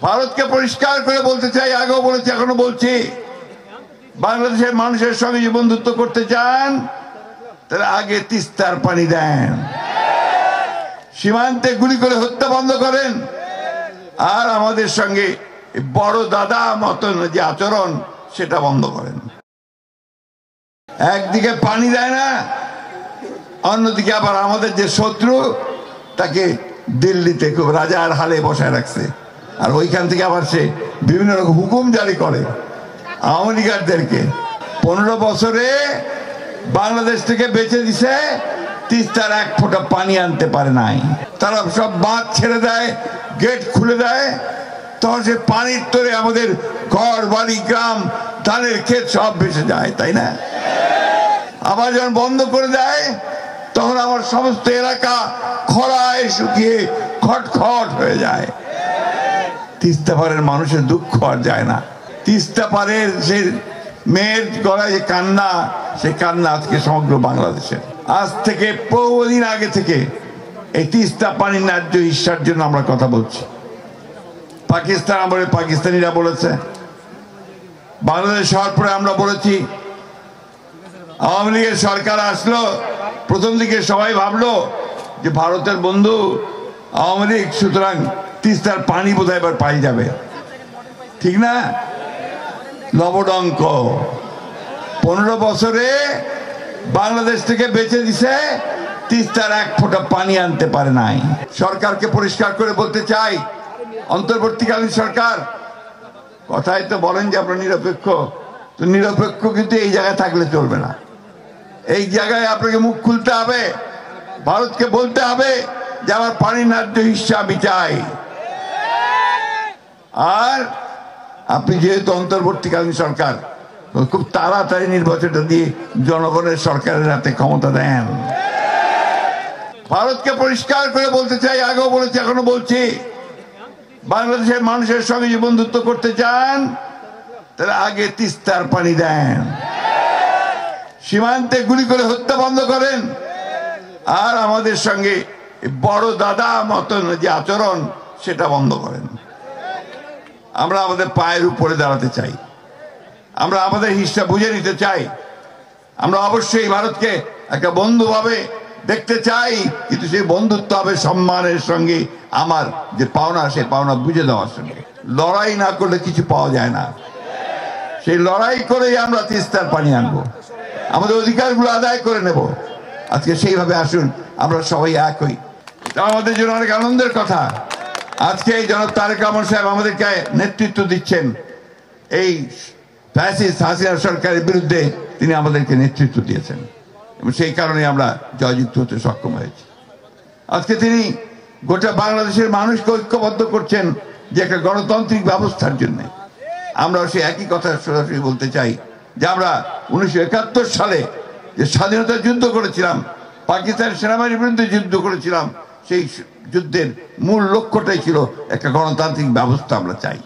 ভারতকে পরিষ্কার করে বলতে চাই, আগেও বলেছি এখনো বলছি, বাংলাদেশের মানুষের সঙ্গে যে বন্ধুত্ব করতে চান তারা আগে তিস্তার পানি দেন, সীমান্তে গুলি করে হত্যা বন্ধ করেন, আর আমাদের সঙ্গে বড় দাদা মতন যে আচরণ সেটা বন্ধ করেন। একদিকে পানি দেয় না, অন্যদিকে আবার আমাদের যে শত্রু তাকে দিল্লিতে খুব রাজার হালে বসায় রাখছে, আর ওইখান থেকে আবার সে বিভিন্ন রকম হুকুম জারি করে আওয়ামী লীগারদেরকে। 15 বছরে বাংলাদেশ থেকে বেঁচে দিছে, তিস্তার এক ফোঁটা পানি আনতে পারে নাই। তারা সব বাঁধ ছেড়ে দেয়, গেট খুলে দেয়, তখন সে পানির তোরে আমাদের ঘর বাড়ি গ্রাম ধানের ক্ষেত সব ভেসে যায়, তাই না? আবার যখন বন্ধ করে দেয় তখন আমার সমস্ত এলাকা খরায় শুকিয়ে খটখট হয়ে যায়। তিস্তা পারের মানুষের দুঃখ আর যায় না। তিস্তা পারের সে মেয়ের গলায় যে কান্না, সে কান্না আজকে সমগ্র বাংলাদেশের। আজ থেকে বহুদিন আগে থেকে এই তিস্তা পানির ন্যায্য হিস্যার জন্য আমরা কথা বলছি। পাকিস্তান আমলে পাকিস্তানিরা বলেছে, বাংলাদেশ হওয়ার পরে আমরা বলেছি। আওয়ামী লীগের সরকার আসলো, প্রথম দিকে সবাই ভাবলো যে ভারতের বন্ধু আওয়ামী লীগ, সুতরাং তিস্তার পানি বোধহয় এবার পাই যাবে, ঠিক না? লবডঙ্ক। 15 বছরে বাংলাদেশ থেকে বেঁচে দিছে, তিস্তার এক ফোঁটা পানি আনতে পারে নাই। সরকারকে পরিষ্কার করে বলতে চাই, অন্তর্বর্তীকালীন সরকার, কথাই তো বলেন যে আমরা নিরপেক্ষ, তো নিরপেক্ষ কিন্তু এই জায়গায় থাকলে চলবে না। এই জায়গায় আপনাকে মুখ খুলতে হবে, ভারতকে বলতে হবে যে আমার পানির ন্যায্য হিস্সা আমি চাই। আর আপনি যেহেতু অন্তর্বর্তীকালীন সরকার, খুব তাড়াতাড়ি নির্বাচনটা দিয়ে জনগণের সরকারের হাতে ক্ষমতা দেন। ভারতকে পরিষ্কার করে বলতে চাই, আগেও বলেছি এখনো বলছি, বাংলাদেশের মানুষের সঙ্গে যে বন্ধুত্ব করতে চান তারা আগে তিস্তার পানি দেন, সীমান্তে গুলি করে হত্যা বন্ধ করেন, আর আমাদের সঙ্গে বড় দাদা মতন যে আচরণ সেটা বন্ধ করেন। আমরা আমাদের পায়ের উপরে দাঁড়াতে চাই, আমরা আমাদের হিস্সা বুঝে নিতে চাই। আমরা অবশ্যই ভারতকে একটা বন্ধু ভাবে দেখতে চাই, কিন্তু সেই বন্ধুত্ব হবে সম্মানের সঙ্গে, আমার যে পাওনা সে পাওনা বুঝে দেওয়ার সঙ্গে। লড়াই না করলে কিছু পাওয়া যায় না। সেই লড়াই করেই আমরা তিস্তার পানি আনবো, আমাদের অধিকারগুলো আদায় করে নেব। আজকে সেইভাবে আসুন আমরা সবাই এক হই। আমাদের জন্য অনেক আনন্দের কথা, আজকে এই জনাব তারেক রহমান সাহেব আমাদেরকে নেতৃত্ব দিচ্ছেন। এই ফ্যাসিস্ট হাসিনা সরকারের বিরুদ্ধে তিনি আমাদেরকে নেতৃত্ব দিয়েছেন, এবং সেই কারণে আমরা জয়যুক্ত হতে সক্ষম হয়েছি। আজকে তিনি গোটা বাংলাদেশের মানুষকে ঐক্যবদ্ধ করছেন যে একটা গণতান্ত্রিক ব্যবস্থার জন্য। আমরা সেই একই কথা সরাসরি বলতে চাই যে আমরা 1971 সালে যে স্বাধীনতার যুদ্ধ করেছিলাম, পাকিস্তানের সেনাবাহিনীর বিরুদ্ধে যুদ্ধ করেছিলাম, সেই যুদ্ধের মূল লক্ষ্যটাই ছিল একটা গণতান্ত্রিক ব্যবস্থা আমরা চাই।